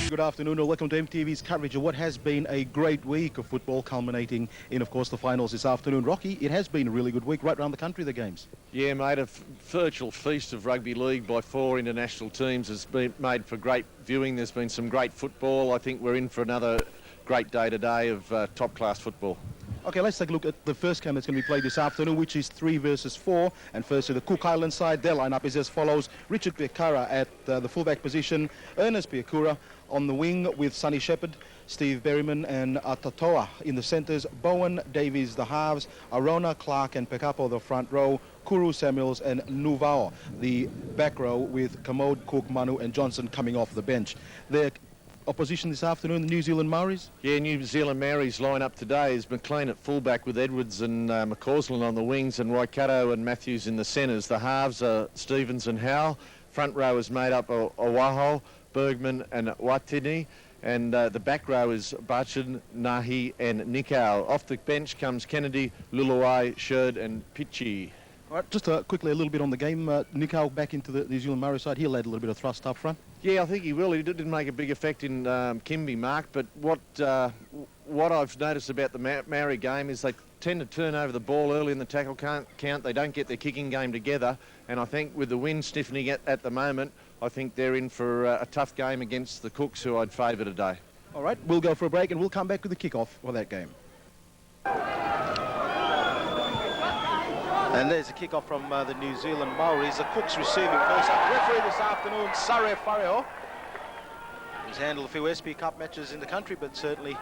Good afternoon and welcome to MTV's coverage of what has been a great week of football, culminating in, of course, the finals this afternoon. Rocky, it has been a really good week right around the country, the games. Yeah, mate, a virtual feast of rugby league by 4 international teams has been made for great viewing. There's been some great football. I think we're in for another great day today of top-class football. Okay, let's take a look at the first game that's going to be played this afternoon, which is 3 versus 4. And firstly, the Cook Island side, their lineup is as follows. Richard Piakura at the fullback position, Ernest Piakura on the wing with Sonny Shepherd, Steve Berryman and Atatoa in the centres, Bowen, Davies the halves, Arona, Clark and Pekapo the front row, Kuru, Samuels and Nuvao the back row with Commode, Cook, Manu and Johnson coming off the bench. Their opposition this afternoon, the New Zealand Maoris? Yeah, New Zealand Maoris line up today is McLean at fullback with Edwards and McCausland on the wings and Waikato and Matthews in the centres. The halves are Stevens and Howell. Front row is made up of Oaho, Bergman and Watini, and the back row is Bachin, Nahi and Nikau. Off the bench comes Kennedy, Luluai, Sherd and Pichi. All right, just quickly a little bit on the game. Nikau back into the New Zealand Maori side. He'll add a little bit of thrust up front. Yeah, I think he will. He didn't make a big effect in Kimby, Mark, but what I've noticed about the Maori game is they tend to turn over the ball early in the tackle count. They don't get their kicking game together, and I think with the wind stiffening at the moment, I think they're in for a tough game against the Cooks, who I'd favour today. All right, we'll go for a break and we'll come back with the kick-off for that game. And there's a kick-off from the New Zealand Maoris. The Cooks receiving first. Referee this afternoon, Sare Fareo. He's handled a few SP Cup matches in the country, but certainly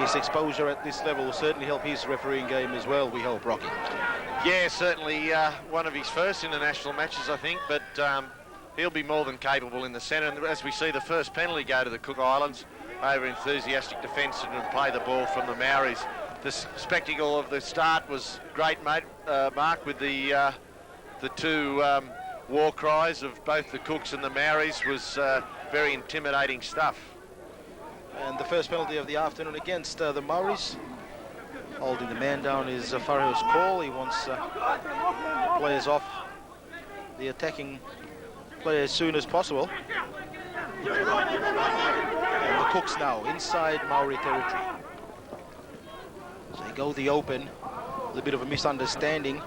his exposure at this level will certainly help his refereeing game as well, we hope, Rocky. Yeah, certainly one of his first international matches, I think, but he'll be more than capable in the centre. And as we see the first penalty go to the Cook Islands, over enthusiastic defence and play the ball from the Maoris. The spectacle of the start was great, mate, Mark, with the two war cries of both the Cooks and the Maoris was very intimidating stuff. And the first penalty of the afternoon against the Maoris. Holding the man down is Fario's call. He wants players off the attacking player as soon as possible. And the Cooks now inside Maori territory. So they go the open. A little bit of a misunderstanding.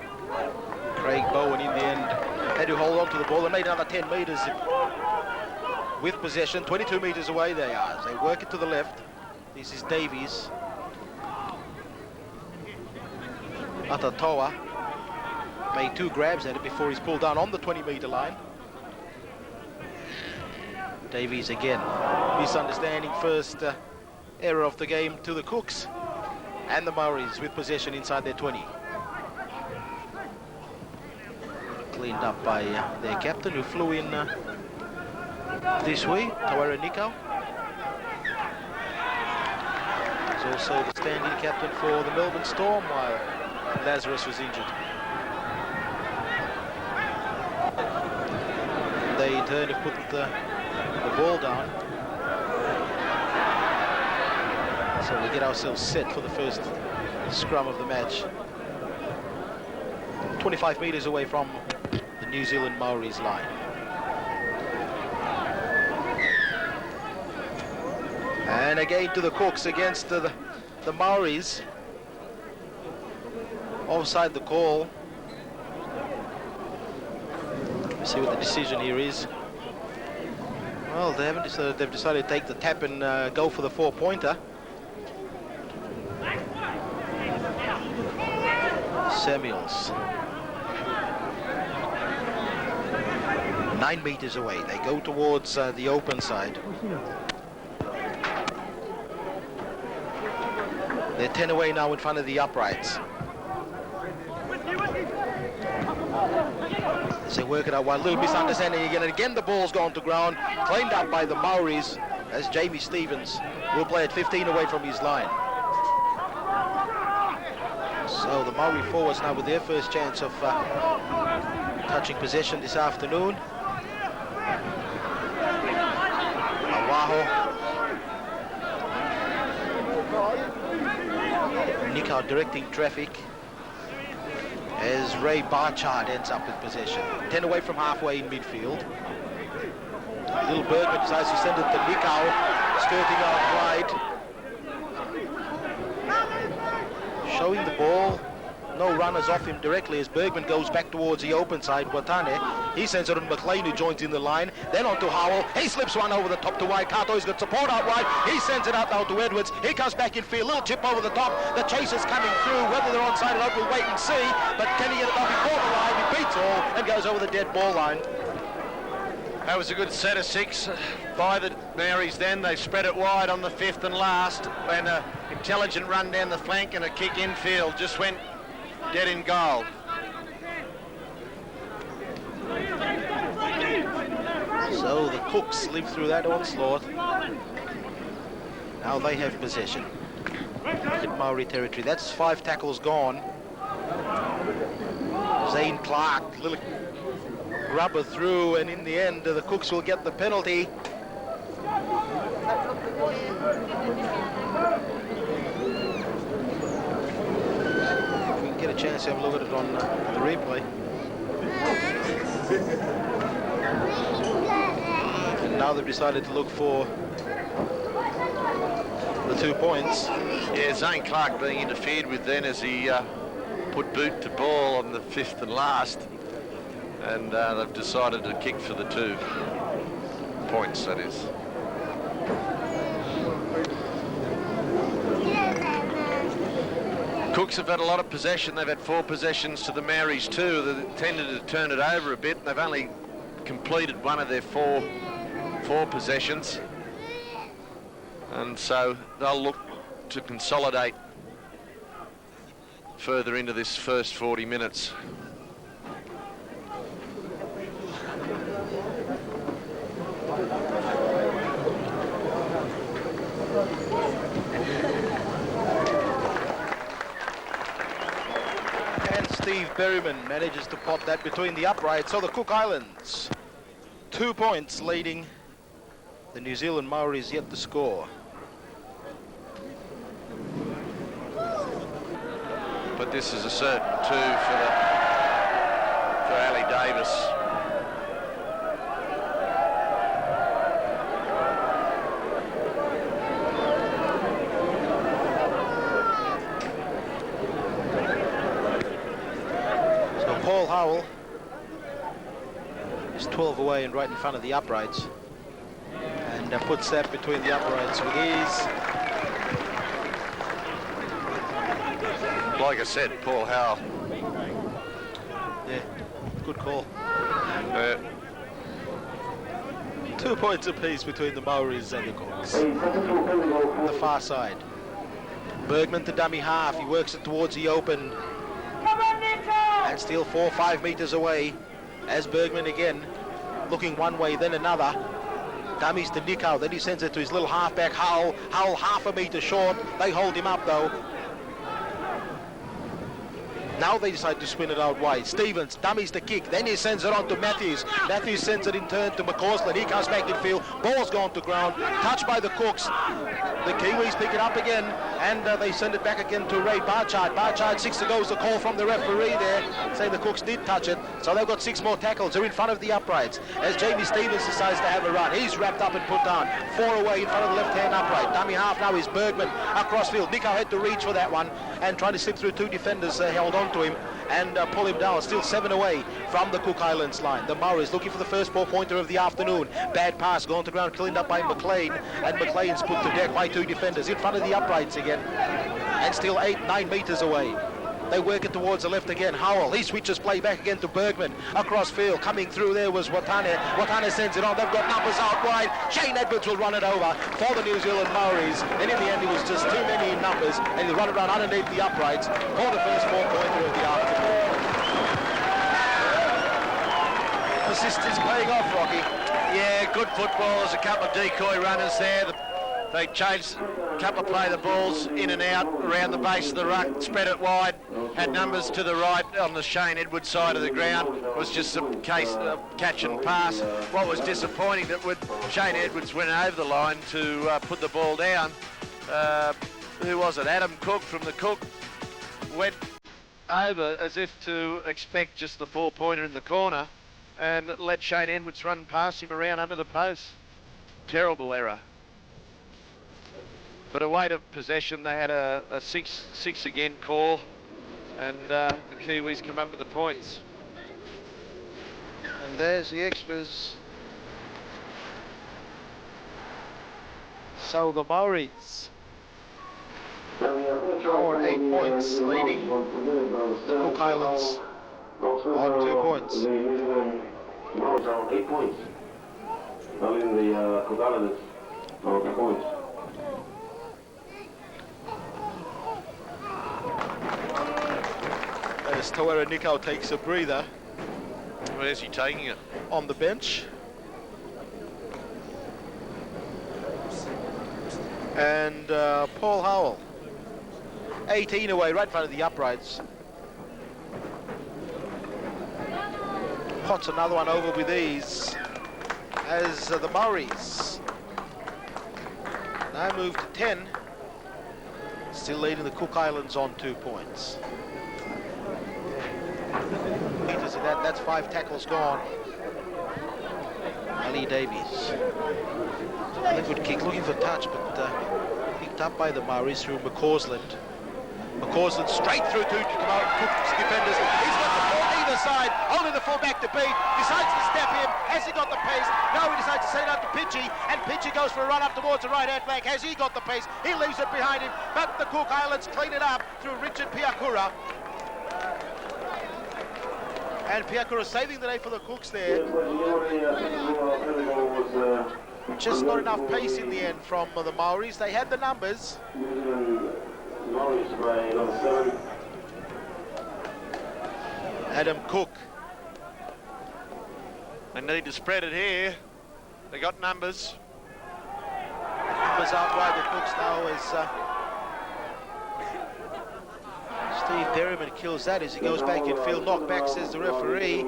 Craig Bowen in the end had to hold on to the ball and made another 10 metres with possession. 22 metres away they are. They work it to the left. This is Davies. Atatoa made 2 grabs at it before he's pulled down on the 20-metre line. Davies again. Misunderstanding, first error of the game to the Cooks. And the Maoris with possession inside their 20. Cleaned up by their captain, who flew in this way, Tawara Nikau. He's also the stand-in captain for the Melbourne Storm while Lazarus was injured. They in turn have put the ball down. So we get ourselves set for the first scrum of the match. 25 metres away from the New Zealand Maoris line. And again to the Cooks against the Maoris. Offside the call. Let's see what the decision here is. Well, they haven't decided. They've decided to take the tap and go for the 4-pointer. Samuels. 9 metres away. They go towards the open side. They're 10 away now in front of the uprights. As they work it out, one little misunderstanding again, and again the ball's gone to ground, cleaned up by the Maoris, as Jamie Stevens will play at 15 away from his line. So the Maori forwards now with their first chance of touching possession this afternoon. Awaho. Nikau directing traffic as Ray Barchard ends up with possession. 10 away from halfway in midfield. Little Bergman decides to send it to Nikau, skirting out wide. Showing the ball. No runners off him directly as Bergman goes back towards the open side. Watane, he sends it on McLean, who joins in the line. Then on to Howell. He slips one over the top to wide. Kato's got support out wide. He sends it out now to Edwards. He comes back in field. Little chip over the top. The chaser's coming through. Whether they're onside or not, we'll wait and see. But can he get it up before the line? He beats all and goes over the dead ball line. That was a good set of 6 by the Maoris then. They spread it wide on the 5th and last. And an intelligent run down the flank and a kick infield just went dead in goal. So the Cooks live through that onslaught. Now they have possession in Maori territory. That's 5 tackles gone. Zane Clark, little rubber through, and in the end the Cooks will get the penalty. Get a chance to have a look at it on the replay. And now they've decided to look for the 2 points. Yeah, Zane Clark being interfered with then as he put boot to ball on the 5th and last. And they've decided to kick for the 2 points, that is. Cooks have had a lot of possession. They've had 4 possessions to the Maoris 2. They tended to turn it over a bit. They've only completed one of their four possessions. And so they'll look to consolidate further into this first 40 minutes. Steve Berryman manages to pop that between the uprights. So the Cook Islands, 2 points leading the New Zealand Maoris yet to score. But this is a certain 2 for Ali Davis. Paul Howell is 12 away and right in front of the uprights, and puts that between the uprights with ease. Like I said, Paul Howell. Yeah, good call. 2 points apiece between the Maoris and the Cooks. On the far side, Bergman to dummy half. He works it towards the open. And still 4 or 5 meters away as Bergman again looking one way then another. Dummies to Nikau, then he sends it to his little halfback Howell. Howell half a meter short. They hold him up though. Now they decide to spin it out wide. Stevens dummies the kick, then he sends it on to Matthews. Matthews sends it in turn to McCausland. He comes back in field. Ball's gone to ground. Touched by the Cooks. The Kiwis pick it up again, and they send it back again to Ray Barchard. Barchard, 6 to go is the call from the referee there, saying the Cooks did touch it. So they've got 6 more tackles. They're in front of the uprights as Jamie Stevens decides to have a run. He's wrapped up and put down. 4 away in front of the left-hand upright. Dummy half now is Bergman across field. Nikau had to reach for that one and trying to slip through 2 defenders held on to him and pull him down. Still 7 away from the Cook Islands line. The Maoris looking for the first 4-pointer of the afternoon. Bad pass going to ground, cleaned up by McLean, and McLean's put to death by 2 defenders in front of the uprights again, and still 8-9 meters away. They work it towards the left again. Howell, he switches play back again to Bergman. Across field, coming through there was Watane. Watane sends it on. They've got numbers out wide. Shane Edwards will run it over for the New Zealand Maoris. And in the end, it was just too many in numbers. And he'll run it around underneath the uprights for the first 4-pointer of the afternoon. Persistence paying off, Rocky. Yeah, good football. There's a couple of decoy runners there. They changed a couple of play the balls in and out around the base of the ruck, spread it wide, had numbers to the right on the Shane Edwards side of the ground. It was just a case of catch and pass. What was disappointing that when Shane Edwards went over the line to put the ball down, who was it? Adam Cook from the Cook went over as if to expect just the 4-pointer in the corner and let Shane Edwards run past him around under the post. Terrible error. But away to possession, they had a 6 again call, and the Kiwis come up with the points. And there's the extras. So the maoris are 8 points, leading the Cook Islands on 2 points. Maoris are on 8 points. Now leading the Cook Islanders on 2 points. As Tawera Nikau takes a breather. Where's he taking it? On the bench. And Paul Howell, 18 away, right in front of the uprights. Pots another one over with ease as the maoris now move to 10, still leading the Cook Islands on 2 points. Meters in that's 5 tackles gone. Ali Davies. A good kick, looking for touch, but picked up by the maoris through McCausland. McCausland straight through to Cook's defenders. He's got the ball either side, only the fullback to beat. Decides to step in. Has he got the pace? No, he decides to send it out to Pitchy, and Pitchy goes for a run up towards the right-hand flank. Has he got the pace? He leaves it behind him, but the Cook Islands clean it up through Richard Piakura. And Piakura saving the day for the Cooks there. Just not enough pace in the end from the maoris. They had the numbers. Adam Cook. They need to spread it here. They got numbers. Numbers outwide the Cooks now as Steve Berryman kills that as he goes back in field. Knock back, says the referee.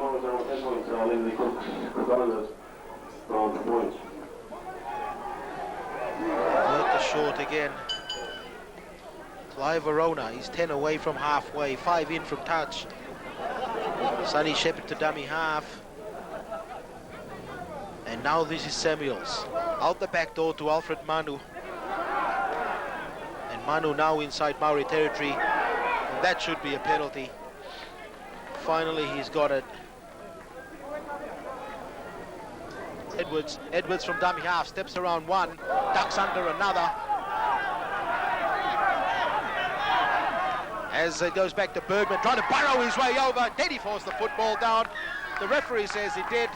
Work short again. Clive Verona, he's 10 away from halfway, 5 in from touch. Sonny Shepherd to dummy half. And now this is Samuels. Out the back door to Alfred Manu. And Manu now inside Maori territory. And that should be a penalty. Finally, he's got it. Edwards from dummy half, steps around one, ducks under another. As it goes back to Bergman, trying to burrow his way over. Did he force the football down? The referee says he did.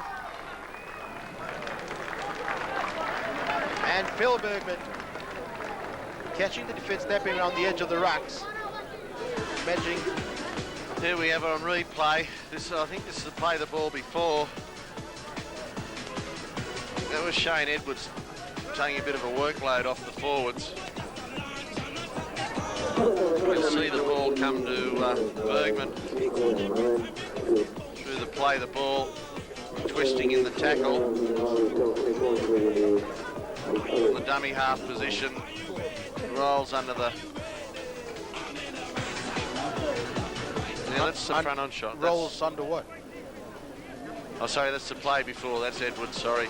And Phil Bergman catching the defence, stepping around the edge of the rucks. Measuring. Here we have it on replay. I think this is the play the ball before. That was Shane Edwards taking a bit of a workload off the forwards. We'll see the ball come to Bergman through the play the ball, twisting in the tackle. In the dummy half position, rolls under the... Now that's the front on shot. Rolls under what? Oh, sorry, that's the play before. That's Edwards, sorry.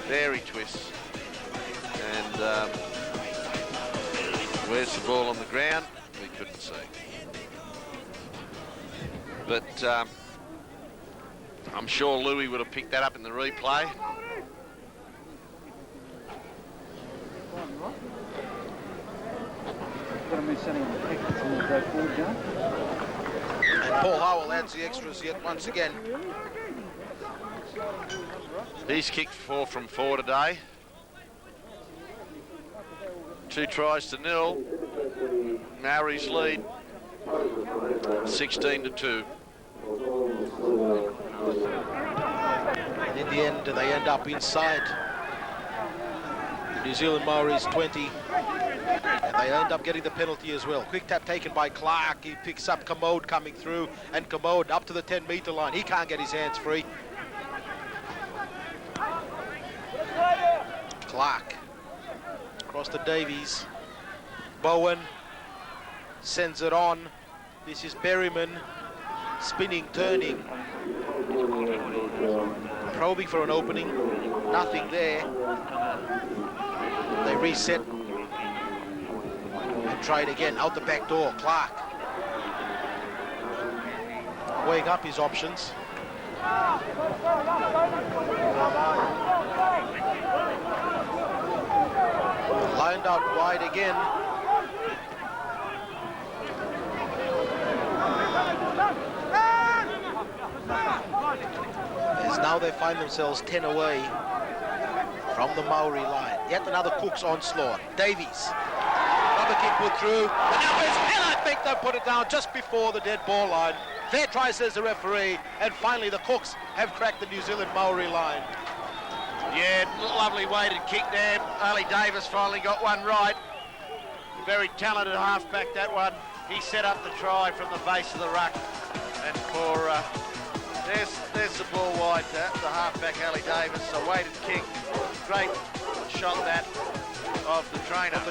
There he twists. And where's the ball on the ground? We couldn't see. But I'm sure Louis would have picked that up in the replay. And Paul Howell adds the extras yet once again. He's kicked 4 from 4 today. 2 tries to 0. Maoris lead 16-2. And in the end, they end up inside the New Zealand Maoris 20. And they end up getting the penalty as well. Quick tap taken by Clark. He picks up Commode coming through. And Commode up to the 10-metre line. He can't get his hands free. Clark across to Davies. Bowen sends it on. This is Berryman spinning, turning. Probing for an opening, nothing there. They reset and try it again, out the back door, Clark. Weighing up his options. Lined out wide again. As now they find themselves 10 away from the Maori line. Yet another Cook's onslaught. Davies. Another kick put through. And now it's Hill. I think they put it down just before the dead ball line. Fair try, says the referee. And finally the Cooks have cracked the New Zealand Maori line. Yeah, lovely weighted kick there. Ali Davis finally got one right. Very talented halfback, that one. He set up the try from the base of the ruck. And for, there's the ball wide, the halfback Ali Davis. A weighted kick. Great shot that of the trainer.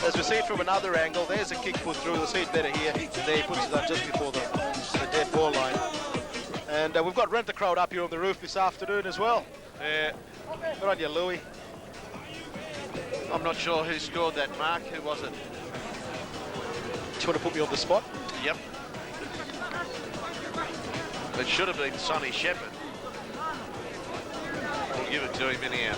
As we see it from another angle, there's a kick put through. We'll see it better here. There he puts it up just before the dead ball line. And we've got Rent the Crowd up here on the roof this afternoon as well. Yeah. Good on you, Louis. I'm not sure who scored that mark. Who was it? Do you want to put me on the spot? Yep. It should have been Sonny Shepherd. We'll give it to him anyhow.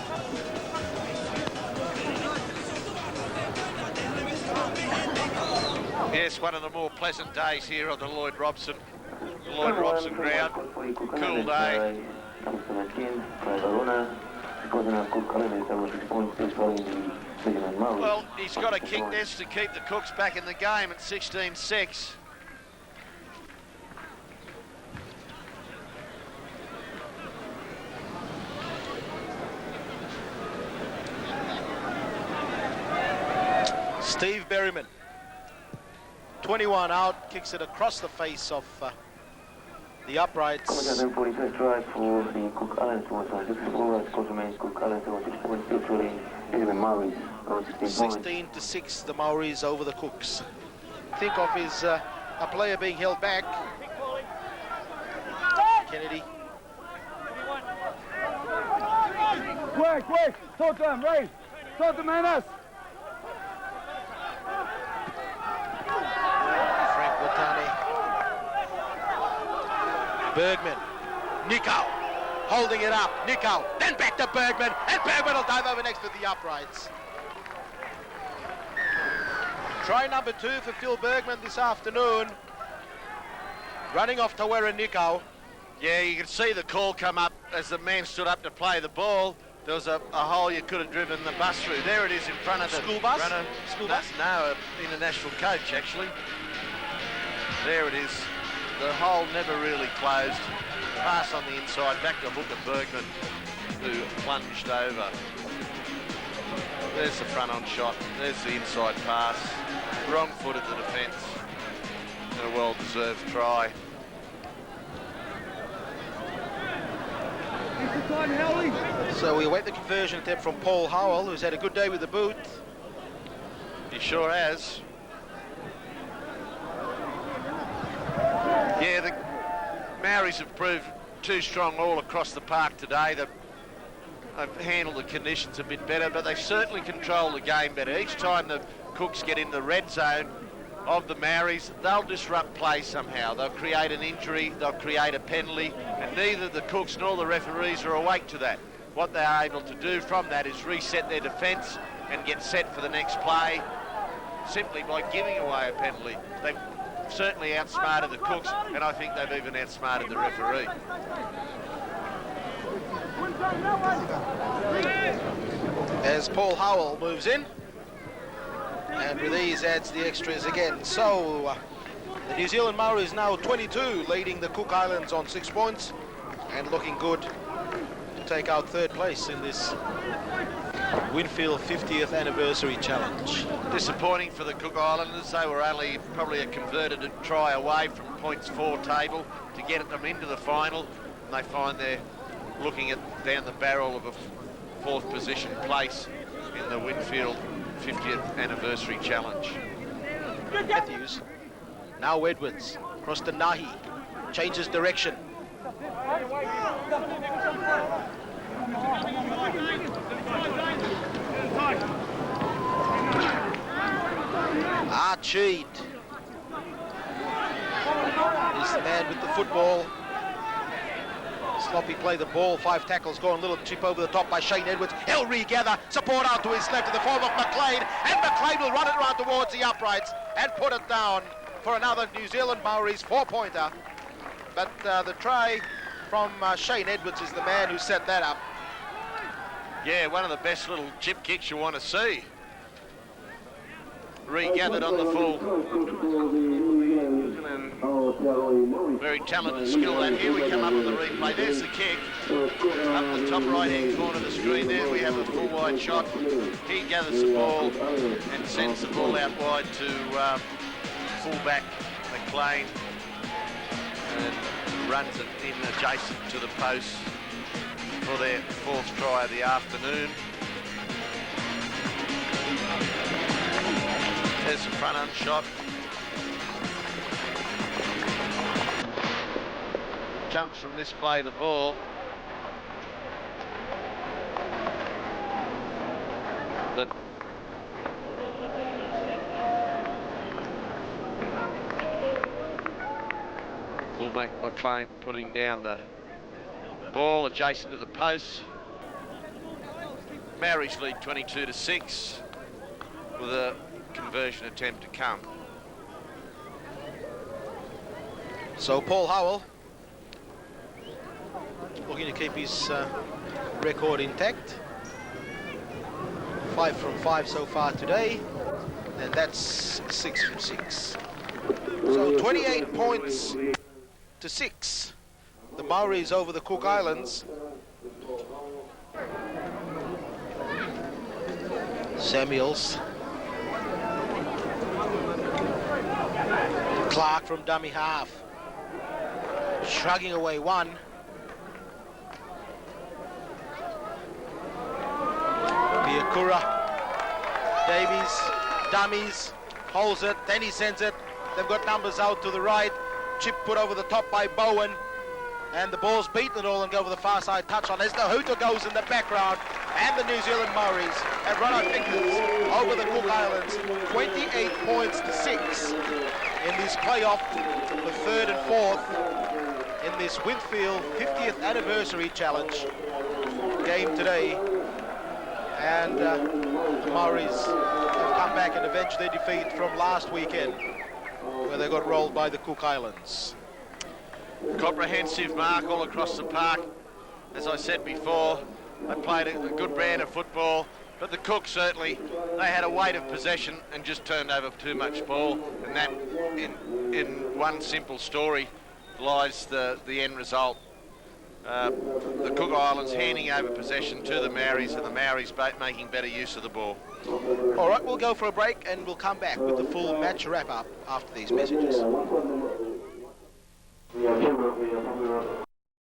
Yes, one of the more pleasant days here on the Lloyd Robson ground. Cool day. Well, he's got a kick this to keep the Cooks back in the game at 16-6. Steve Berryman, 21 out, kicks it across the face of the uprights. 16 to 6, the Maoris over the Cooks. Think of his a player being held back. Kennedy. Quick, talk to him, Ray. Talk to Manas. Frank Watane. Bergman. Nico. Holding it up. Nico. Then back to Bergman. And Bergman will dive over next to the uprights. Try number 2 for Phil Bergman this afternoon. Running off Tawera Nico. Yeah, you can see the call come up as the man stood up to play the ball. There was a hole you could have driven the bus through. There it is in front of the school bus. School bus? No, international coach actually. There it is. The hole never really closed. Pass on the inside, back to Hooker Bergman, who plunged over. There's the front-on shot. There's the inside pass. Wrong foot of the defence. And a well-deserved try. So we await the conversion attempt from Paul Howell, who's had a good day with the boot. He sure has. Yeah, the Maoris have proved too strong all across the park today. They've handled the conditions a bit better, but they've certainly controlled the game better. Each time the Cooks get in the red zone of the Maoris, they'll disrupt play somehow. They'll create an injury, they'll create a penalty, and neither the Cooks nor the referees are awake to that. What they're able to do from that is reset their defence and get set for the next play simply by giving away a penalty. They've certainly outsmarted the Cooks, and I think they've even outsmarted the referee. As Paul Howell moves in, and with these adds the extras again. So the New Zealand Maoris now 22, leading the Cook Islands on 6 points and looking good to take out 3rd place in this Winfield 50th anniversary challenge. Disappointing for the Cook Islanders. They were only probably a converted try away from points 4 table to get them into the final, and they find they're looking at down the barrel of a 4th position place in the Winfield 50th anniversary challenge. Matthews, now Edwards, across to Nahi. changes direction. Archid is the man with the football. Sloppy play the ball, 5 tackles gone, little chip over the top by Shane Edwards. He'll regather, support out to his left in the form of McLean, and McLean will run it round towards the uprights and put it down for another New Zealand Maoris 4-pointer. But the try from Shane Edwards is the man who set that up. Yeah, one of the best little chip kicks you want to see. Regathered on the full. Very talented skill that. Here we come up with the replay. There's the kick. Up the top right-hand corner of the screen there, we have a full wide shot. He gathers the ball and sends the ball out wide to fullback McLean and runs it in adjacent to the post for their 4th try of the afternoon. There's the front end shot. Jumps from this play the ball. But fullback McLean putting down the ball adjacent to the post. Maoris lead 22-6 with a conversion attempt to come. So Paul Howell looking to keep his record intact. 5 from 5 so far today, and that's 6 from 6. So 28 points to 6. The Maoris over the Cook Islands. Samuels. Clark from dummy half. Shrugging away one. Biakura. Davies. Dummies. Holds it. Then he sends it. They've got numbers out to the right. Chip put over the top by Bowen. And the ball's beaten it all and go over the far side touchline. As the hooter goes in the background. And the New Zealand Maoris have run our fingers over the Cook Islands. 28 points to 6 in this playoff, the 3rd and 4th in this Winfield 50th anniversary challenge game today. And the Maoris have come back and avenged their defeat from last weekend, where they got rolled by the Cook Islands. Comprehensive mark all across the park. As I said before, they played a good brand of football, but the Cook certainly, they had a weight of possession and just turned over too much ball, and that in one simple story lies the end result. The Cook Islands handing over possession to the Maoris, and the Maoris making better use of the ball. All right, we'll go for a break and we'll come back with the full match wrap-up after these messages.